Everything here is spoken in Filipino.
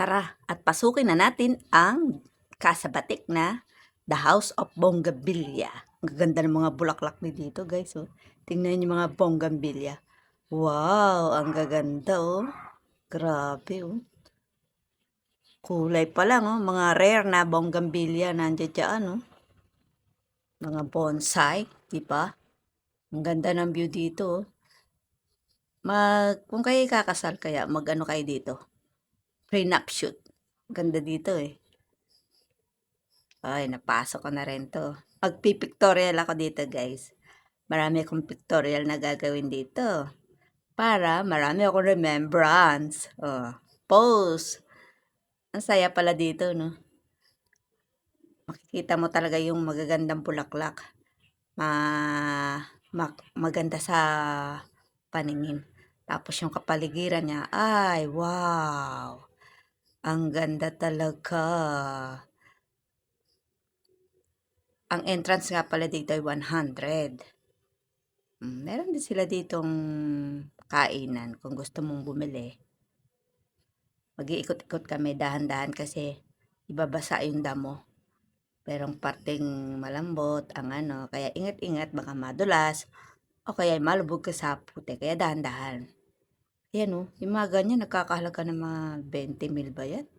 Tara at pasukin na natin ang kasabatik na The House of Bougainvillea. Ang gaganda ng mga bulaklak ni dito, guys. Oh. Tingnan niyo mga bougainvillea. Wow, ang gaganda, oh. Grabe, oh. Kulay pa lang, oh. Mga rare na bougainvillea nandiyan dyan, oh. Mga bonsai, di ba? Ang ganda ng view dito, oh. Kung kayo kakasal kaya, mag-ano kayo dito? Prenup shoot. Ganda dito, eh. Ay, napasok ko na rin to. Magpipictorial ako dito, guys. Marami akong pictorial na gagawin dito. Para marami akong remembrance. Oh, pose. Ang saya pala dito, no? Makikita mo talaga yung magagandang bulaklak. Maganda sa paningin. Tapos yung kapaligiran niya, ay, wow! Ang ganda talaga. Ang entrance nga pala dito ay 100. Meron din sila ditong kainan kung gusto mong bumili. Mag-iikot-ikot kami dahan-dahan kasi ibabasa yung damo. Merong parteng malambot ang ano, kaya ingat-ingat baka madulas o kaya malubog ka sa puti, kaya dahan-dahan. Ayan o, yung mga ganyan nagkakahalaga ng mga 20 mil ba yan?